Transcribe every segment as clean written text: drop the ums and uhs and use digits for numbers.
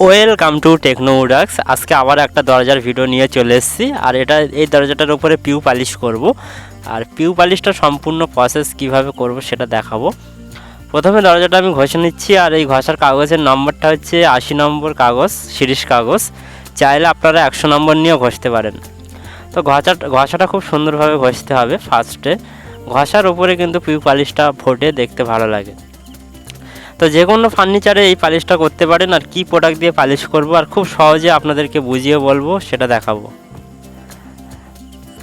Welcome to techno উডাক্স। আজকে আবার একটা দরজার ভিডিও নিয়ে চলে এসেছি। আর এই দরজাটার উপরে পিউ পালিশ করব। আর পিউ পালিশটা সম্পূর্ণ প্রসেস কিভাবে করব সেটা দেখাবো। প্রথমে দরজাটা আমি ঘষে নিচ্ছি। আর এই ঘষার কাগজের নম্বরটা হচ্ছে 80 নম্বর কাগজ, সিরিজ কাগজ। চাইলে আপনারা 100 নম্বর নিয়েও ঘষতে পারেন। তো ঘষাটা খুব সুন্দরভাবে ঘষতে হবে। ফার্স্টে ঘষার উপরে কিন্তু পিউ পালিশটা ফোটে, দেখতে ভালো লাগে। তো যে কোনো ফার্নিচারে এই পালিশটা করতে পারেন। আর কি প্রোডাক্ট দিয়ে পালিশ করব আর খুব সহজে আপনাদেরকে বুঝিয়ে বলবো সেটা দেখাবো।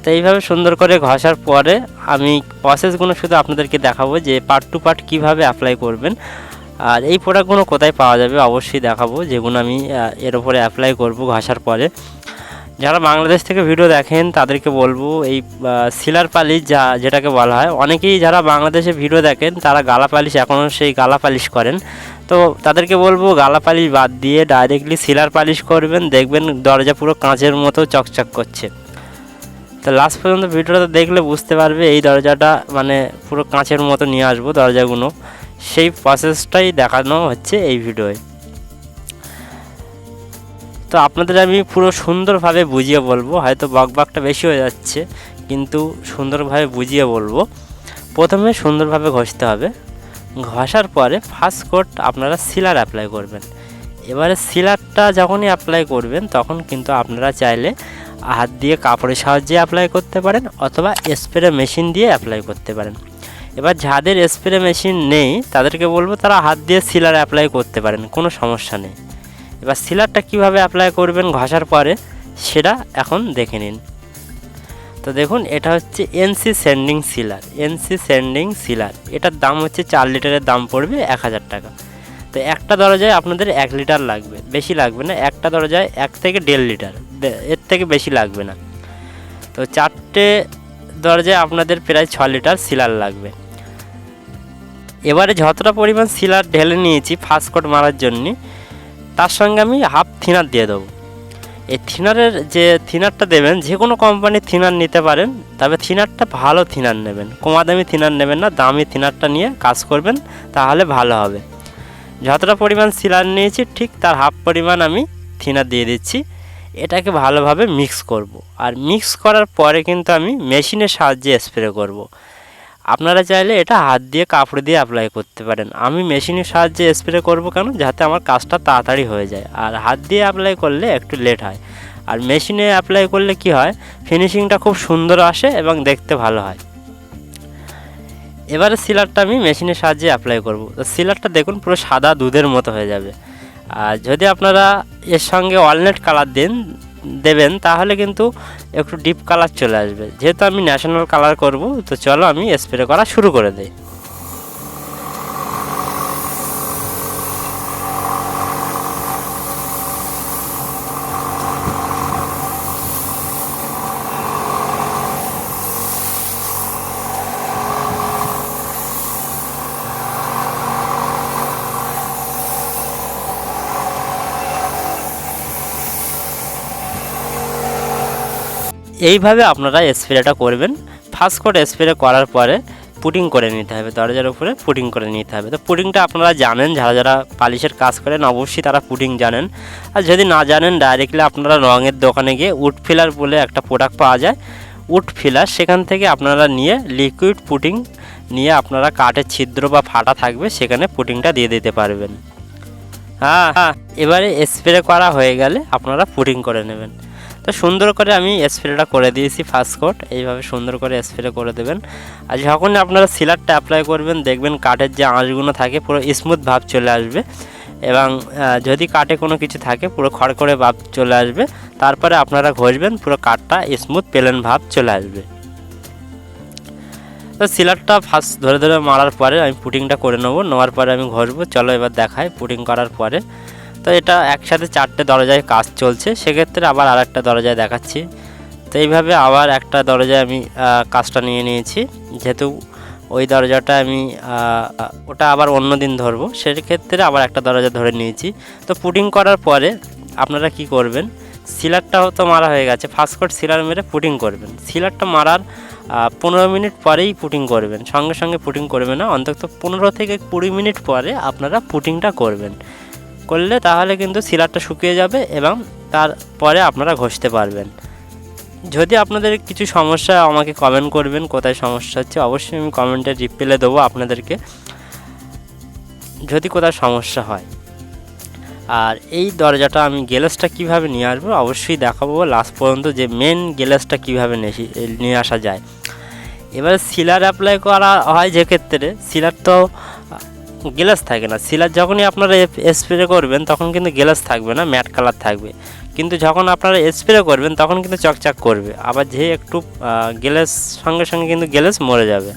তো এইভাবে সুন্দর করে ঘষার পরে আমি প্রসেসগুলো শুধু আপনাদেরকে দেখাবো যে পার্ট টু পার্ট কীভাবে অ্যাপ্লাই করবেন। আর এই প্রোডাক্টগুলো কোথায় পাওয়া যাবে অবশ্যই দেখাবো, যেগুলো আমি এর উপরে অ্যাপ্লাই করব ঘষার পরে। যারা বাংলাদেশ থেকে ভিডিও দেখেন তাদেরকে বলবো এই সিলার পালিশ যেটাকে বলা হয়, অনেকেই যারা বাংলাদেশে ভিডিও দেখেন তারা গালা পালিশ এখনও সেই গালা পালিশ করেন। তো তাদেরকে বলবো গালা পালিশ বাদ দিয়ে ডাইরেক্টলি সিলার পালিশ করবেন, দেখবেন দরজা পুরো কাঁচের মতো চকচক করছে। তো লাস্ট পর্যন্ত ভিডিওটা দেখলে বুঝতে পারবে এই দরজাটা মানে পুরো কাঁচের মতো নিয়ে আসবো দরজাগুলো, সেই প্রসেসটাই দেখানো হচ্ছে এই ভিডিওয়। তো আপনাদের আমি পুরো সুন্দরভাবে বুঝিয়ে বলবো, হয়তো বকবকটা বেশি হয়ে যাচ্ছে কিন্তু সুন্দরভাবে বুঝিয়ে বলবো। প্রথমে সুন্দরভাবে ঘষতে হবে। ঘষার পরে ফার্স্ট কোট আপনারা সিলার অ্যাপ্লাই করবেন। এবারে সিলারটা যখনই অ্যাপ্লাই করবেন তখন কিন্তু আপনারা চাইলে হাত দিয়ে কাপড়ের সাহায্যে অ্যাপ্লাই করতে পারেন অথবা স্প্রে মেশিন দিয়ে অ্যাপ্লাই করতে পারেন। এবার যাদের স্প্রে মেশিন নেই তাদেরকে বলবো তারা হাত দিয়ে সিলার অ্যাপ্লাই করতে পারেন, কোনো সমস্যা নেই। এবার সিলারটা কিভাবে অ্যাপ্লাই করবেন ঘষার পরে সেটা এখন দেখে নিন। তো দেখুন, এটা হচ্ছে এনসি স্যান্ডিং সিলার। এনসি স্যান্ডিং সিলার এটার দাম হচ্ছে 4 লিটারের দাম পড়বে 1000 টাকা। তো একটা দরজায় আপনাদের 1 লিটার লাগবে, বেশি লাগবে না। একটা দরজায় 1 থেকে 1.5 লিটার, এর থেকে বেশি লাগবে না। তো 4টে দরজায় আপনাদের প্রায় 6 লিটার সিলার লাগবে। এবারে যতটা পরিমাণ সিলার ঢেলে নিয়েছি ফার্স্ট কোট মারার জন্যে, তার সঙ্গে আমি হাফ থিনার দিয়ে দেবো। এই থিনারটা দেবেন, যে কোনো কোম্পানির থিনার নিতে পারেন, তবে থিনারটা ভালো থিনার নেবেন, কমা দামি থিনার নেবেন না, দামি থিনারটা নিয়ে কাজ করবেন তাহলে ভালো হবে। যতটা পরিমাণ সিলার নিয়েছি ঠিক তার হাফ পরিমাণ আমি থিনার দিয়ে দিচ্ছি। এটাকে ভালোভাবে মিক্স করব। আর মিক্স করার পরে কিন্তু আমি মেশিনের সাহায্যে স্প্রে করব। আপনারা চাইলে এটা হাত দিয়ে কাপড় দিয়ে অ্যাপ্লাই করতে পারেন। আমি মেশিনের সাহায্যে স্প্রে করব কেন, যাতে আমার কাজটা তাড়াতাড়ি হয়ে যায়। আর হাত দিয়ে অ্যাপ্লাই করলে একটু লেট হয়। আর মেশিনে অ্যাপ্লাই করলে কি হয়, ফিনিশিংটা খুব সুন্দর আসে এবং দেখতে ভালো হয়। এবারে সিলারটা আমি মেশিনের সাহায্যে অ্যাপ্লাই করব। তো সিলারটা দেখুন পুরো সাদা দুধের মতো হয়ে যাবে। আর যদি আপনারা এর সঙ্গে ওয়ালনাট কালার দেবেন তাহলে কিন্তু একটু ডিপ কালার চলে আসবে। যেহেতু আমি ন্যাশনাল কালার করব, তো চলো আমি স্প্রে করা শুরু করে দিই। এইভাবে আপনারা স্প্রেটা করবেন। ফার্স্ট কোট স্প্রে করার পরে পুটিং করে নিতে হবে, দরজার উপরে পুটিং করে নিতে হবে। তো পুটিংটা আপনারা জানেন, যারা পালিশের কাজ করেন অবশ্যই তারা পুটিং জানেন। আর যদি না জানেন ডাইরেক্টলি আপনারা রঙের দোকানে গিয়ে উড ফিলার বলে একটা প্রোডাক্ট পাওয়া যায়, উড ফিলার, সেখান থেকে আপনারা নিয়ে লিকুইড পুটিং নিয়ে আপনারা কাঠের ছিদ্র বা ফাটা থাকবে সেখানে পুটিংটা দিয়ে দিতে পারবেন। হ্যাঁ, এবারে স্প্রে করা হয়ে গেলে আপনারা পুটিং করে নেবেন। তো সুন্দর করে আমি স্প্রেটা করে দিয়েছি ফার্স্ট কোট। এইভাবে সুন্দর করে স্প্রে করে দেবেন। আর যখন আপনারা সিলারটা অ্যাপ্লাই করবেন দেখবেন কাঠের যে আঁশগুলো থাকে পুরো স্মুথ ভাব চলে আসবে, এবং যদি কাঠে কোনো কিছু থাকে পুরো খড়খড়ে ভাব চলে আসবে। তারপরে আপনারা ঘষবেন পুরো কাঠটা স্মুথ প্লেন ভাব চলে আসবে। তো সিলারটা ফার্স্ট ধরে ধরে মারার পরে আমি পুটিংটা করে নেওয়ার পরে আমি ঘষবো। চলো এবার দেখাই পুটিং করার পরে। তো এটা একসাথে 4টে দরজায় কাজ চলছে, সেক্ষেত্রে আবার আরেকটা দরজায় দেখাচ্ছি। তো এইভাবে আবার একটা দরজায় আমি কাজটা নিয়ে নিয়েছি। যেহেতু ওই দরজাটা আমি ওটা আবার অন্য দিন ধরবো, সেক্ষেত্রে আবার একটা দরজা ধরে নিয়েছি। তো পুটিং করার পরে আপনারা কি করবেন, সিলারটা তো মারা হয়ে গেছে, ফার্স্ট কোট সিলার মেরে পুটিং করবেন। সিলারটা মারার 15 মিনিট পরেই পুটিং করবেন, সঙ্গে সঙ্গে পুটিং করবেন না, অন্তত 15 থেকে 20 মিনিট পরে আপনারা পুটিংটা করবেন। করলে তাহলে কিন্তু সিলারটা শুকিয়ে যাবে এবং তারপরে আপনারা ঘষতে পারবেন। যদি আপনাদের কিছু সমস্যা আমাকে কমেন্ট করবেন, কোথায় সমস্যা হচ্ছে অবশ্যই আমি কমেন্টে রিপ্লাই দেবো আপনাদেরকে যদি কোথাও সমস্যা হয়। আর এই দরজাটা আমি গ্লেজটা কীভাবে নিয়ে আসবো অবশ্যই দেখাবো লাস্ট পর্যন্ত, যে মেন গ্লেজটা কীভাবে নিয়ে আসা যায়। এবারে সিলার অ্যাপ্লাই করা হয় যে ক্ষেত্রে, সিলার তো গ্লেজ থাকে না। সিলার যখনই আপনারা স্প্রে করবেন তখন কিন্তু গ্লেজ থাকবে না, ম্যাট কালার থাকবে, কিন্তু যখন আপনারা স্প্রে করবেন তখন কিন্তু চকচক করবে। আবার যে একটু গ্লেজ সঙ্গে সঙ্গে কিন্তু গ্লেজ মরে যাবে।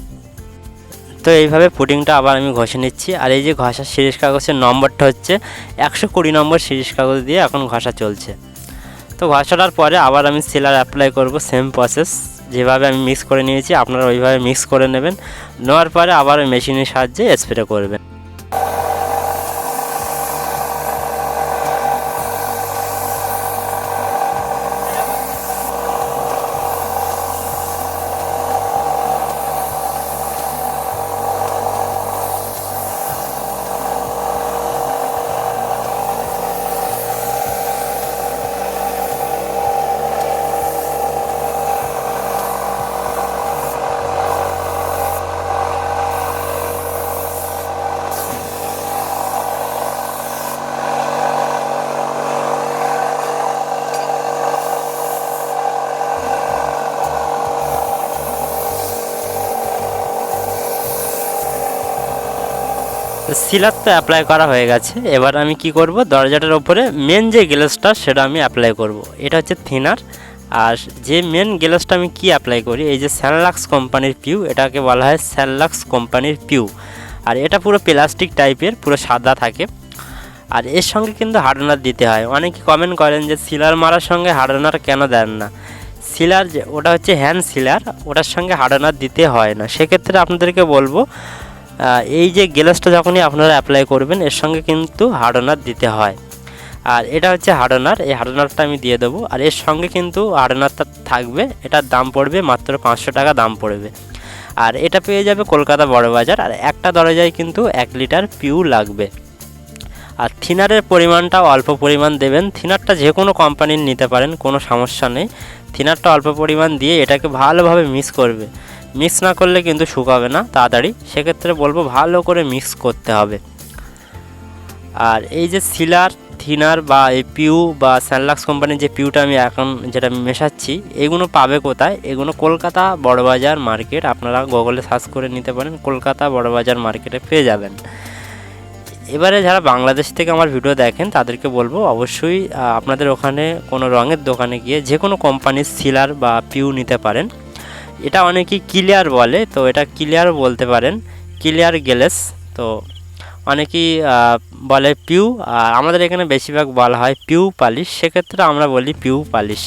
তো এইভাবে পুডিংটা আবার আমি ঘষে নিচ্ছি। আর এই যে ঘষার সিরিজ কাগজের নম্বরটা হচ্ছে 120 নম্বর সিরিজ কাগজ দিয়ে এখন ঘষা চলছে। তো ঘষাটার পরে আবার আমি সিলার অ্যাপ্লাই করব, সেম প্রসেস যেভাবে আমি মিক্স করে নিয়েছি আপনারা ওইভাবে মিক্স করে নেবেন। নেওয়ার পরে আবার মেশিনের সাহায্যে স্প্রে করবেন। সিলার তো অ্যাপ্লাই করা হয়ে গেছে। এবার আমি কি করব, দরজাটার ওপরে মেন যে গ্লেজটা সেটা আমি অ্যাপ্লাই করব। এটা হচ্ছে থিনার। আর যে মেন গ্লেজটা আমি কি অ্যাপ্লাই করি, এই যে স্যানলাক্স কোম্পানির পিউ, এটাকে বলা হয় স্যানলাক্স কোম্পানির পিউ। আর এটা পুরো প্লাস্টিক টাইপের, পুরো সাদা থাকে। আর এর সঙ্গে কিন্তু হার্ডনার দিতে হয়। অনেকে কমেন্ট করেন যে সিলার মারার সঙ্গে হার্ডনার কেন দেন না। সিলার যে ওটা হচ্ছে হ্যান্ড সিলার, ওটার সঙ্গে হার্ডনার দিতে হয় না। সেক্ষেত্রে আপনাদেরকে বলবো এই যে গ্লেজটা যখনই আপনারা অ্যাপ্লাই করবেন এর সঙ্গে কিন্তু হার্ডনার দিতে হয়। আর এটা হচ্ছে হার্ডনার, এই হার্ডনারটা আমি দিয়ে দেবো। আর এর সঙ্গে কিন্তু হার্ডনারটা থাকবে, এটার দাম পড়বে মাত্র 500 টাকা দাম পড়বে। আর এটা পেয়ে যাবে কলকাতা বড়বাজার। আর একটা দরজায় কিন্তু 1 লিটার পিউ লাগবে। আর থিনারের পরিমাণটাও অল্প পরিমাণ দেবেন। থিনারটা যে কোনো কোম্পানির নিতে পারেন, কোনো সমস্যা নেই। থিনারটা অল্প পরিমাণ দিয়ে এটাকে ভালোভাবে মিক্স করবে। মিক্স না করলে কিন্তু শুকাবে না তাড়াতাড়ি, সেক্ষেত্রে বলবো ভালো করে মিক্স করতে হবে। আর এই যে সিলার, থিনার বা এই পিউ বা স্যানলাক্স কোম্পানির যে পিউটা আমি এখন যেটা মেশাচ্ছি, এগুলো পাবে কোথায়? এগুলো কলকাতা বড়বাজার মার্কেট, আপনারা গুগলে সার্চ করে নিতে পারেন, কলকাতা বড়বাজার মার্কেটে পেয়ে যাবেন। এবারে যারা বাংলাদেশ থেকে আমার ভিডিও দেখেন তাদেরকে বলবো অবশ্যই আপনাদের ওখানে কোনো রঙের দোকানে গিয়ে যে কোনো কোম্পানির সিলার বা পিউ নিতে পারেন। এটা অনেকেই ক্লিয়ার বলে, তো এটা ক্লিয়ারও বলতে পারেন, ক্লিয়ার গ্লেজ। তো অনেকেই বলে পিউ, আর আমাদের এখানে বেশিরভাগ বলা হয় পিউ পালিশ, সেক্ষেত্রে আমরা বলি পিউ পালিশ।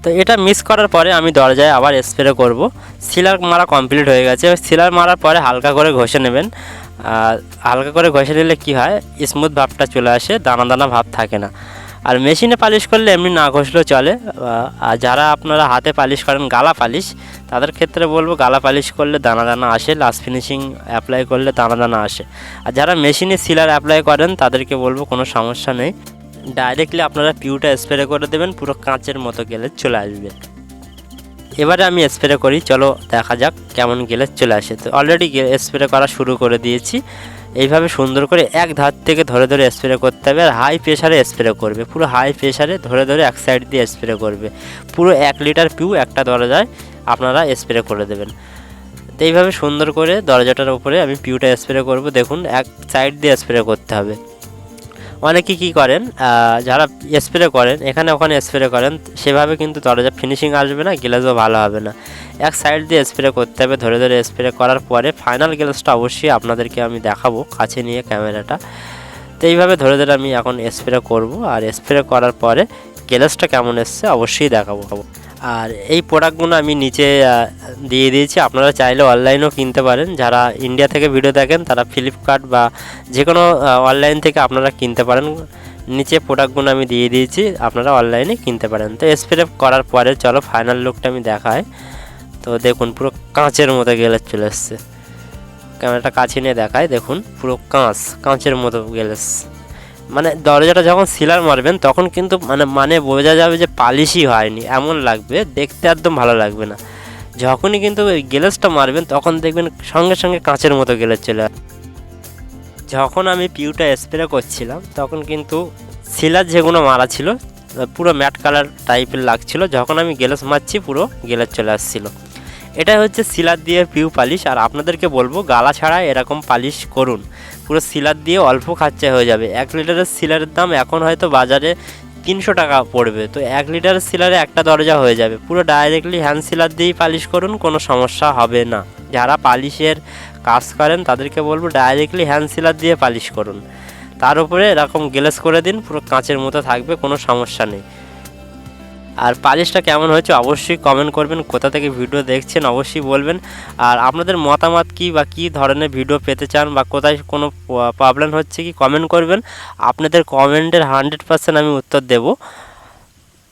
তো এটা মিক্স করার পরে আমি দরজায় আবার স্প্রে করব। সিলার মারা কমপ্লিট হয়ে গেছে। সিলার মারার পরে হালকা করে ঘষে নেবেন। হালকা করে ঘষে নিলে কি হয়, স্মুথ ভাবটা চলে আসে, দানা দানা ভাব থাকে না। আর মেশিনে পালিশ করলে এমনি না ঘষলেও চলে। আর যারা আপনারা হাতে পালিশ করেন গালা পালিশ, তাদের ক্ষেত্রে বলবো গালা পালিশ করলে দানা দানা আসে, লাস্ট ফিনিশিং অ্যাপ্লাই করলে দানা দানা আসে। আর যারা মেশিনে সিলার অ্যাপ্লাই করেন তাদেরকে বলবো কোনো সমস্যা নেই, ডাইরেক্টলি আপনারা পিউটা স্প্রে করে দেবেন, পুরো কাঁচের মতো গ্লেজ চলে আসবে। এবারে আমি স্প্রে করি, চলো দেখা যাক কেমন গ্লেজ চলে আসে। তো অলরেডি স্প্রে করা শুরু করে দিয়েছি। এইভাবে সুন্দর করে এক ধার থেকে ধরে ধরে স্প্রে করতে হবে। আর হাই প্রেশারে স্প্রে করবে, পুরো হাই প্রেশারে ধরে ধরে এক সাইড দিয়ে স্প্রে করবে। পুরো 1 লিটার পিউ একটা দরজায় আপনারা স্প্রে করে দেবেন। তো এইভাবে সুন্দর করে দরজাটার উপরে আমি পিউটা স্প্রে করব। দেখুন এক সাইড দিয়ে স্প্রে করতে হবে। অনেকে কী করেন, যারা স্প্রে করেন এখানে ওখানে স্প্রে করেন, সেভাবে কিন্তু দরজা ফিনিশিং আসবে না, গ্লেজও ভালো হবে না। এক সাইড দিয়ে স্প্রে করতে হবে, ধরে ধরে স্প্রে করার পরে ফাইনাল গ্লেজটা অবশ্যই আপনাদেরকে আমি দেখাবো কাছে নিয়ে ক্যামেরাটা। তো এইভাবে ধরে ধরে আমি এখন স্প্রে করব। আর স্প্রে করার পরে গ্লেজটা কেমন এসছে অবশ্যই দেখাবো। আর এই প্রোডাক্টগুলো আমি নিচে দিয়ে দিয়েছি, আপনারা চাইলে অনলাইনেও কিনতে পারেন। যারা ইন্ডিয়া থেকে ভিডিও দেখেন তারা ফ্লিপকার্ট বা যে কোনো অনলাইন থেকে আপনারা কিনতে পারেন। নিচে প্রোডাক্টগুলো আমি দিয়ে দিয়েছি, আপনারা অনলাইনে কিনতে পারেন। তো স্প্রে করার পরে চলো ফাইনাল লুকটা আমি দেখাই। তো দেখুন পুরো কাঁচের মতো গ্লেজ চলে এসছে। ক্যামেরাটা কাছে নিয়ে দেখায়, দেখুন পুরো কাঁচের মতো গ্লেস। মানে দরজাটা যখন সিলার মারবেন তখন কিন্তু মানে বোঝা যাবে যে পালিশই হয়নি, এমন লাগবে, দেখতে একদম ভালো লাগবে না। যখনই কিন্তু ওই গ্লেসটা মারবেন তখন দেখবেন সঙ্গে সঙ্গে কাঁচের মতো গ্লেস চলে আসে। যখন আমি পিউটা স্প্রে করছিলাম তখন কিন্তু সিলার যেগুলো মারা ছিল পুরো ম্যাট কালার টাইপের লাগছিল, যখন আমি গ্লেস মারছি পুরো গ্লেস চলে আসছিলো। এটাই হচ্ছে সিলার দিয়ে পিউ পালিশ। আর আপনাদেরকে বলবো গালা ছাড়া এরকম পালিশ করুন, পুরো সিলার দিয়ে অল্প খরচা হয়ে যাবে। 1 লিটারের সিলারের দাম এখন হয়তো বাজারে 300 টাকা পড়বে, তো 1 লিটারের সিলারে একটা দরজা হয়ে যাবে। পুরো ডাইরেক্টলি হ্যান্ড সিলার দিয়েই পালিশ করুন, কোনো সমস্যা হবে না। যারা পালিশের কাজ করেন তাদেরকে বলবো ডাইরেক্টলি হ্যান্ড সিলার দিয়ে পালিশ করুন, তার উপরে এরকম গ্লেস করে দিন, পুরো কাঁচের মতো থাকবে, কোনো সমস্যা নেই। আর পালিশটা কেমন হয়েছে অবশ্যই কমেন্ট করবেন, কোথা থেকে ভিডিও দেখছেন অবশ্যই বলবেন। আর আপনাদের মতামত কী বা কী ধরনের ভিডিও পেতে চান বা কোথায় কোনো প্রবলেম হচ্ছে কি কমেন্ট করবেন, আপনাদের কমেন্টের 100% আমি উত্তর দেব।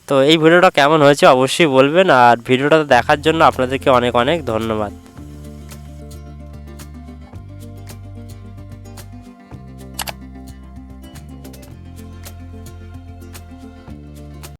তো এই ভিডিওটা কেমন হয়েছে অবশ্যই বলবেন, আর ভিডিওটা দেখার জন্য আপনাদেরকে অনেক অনেক ধন্যবাদ।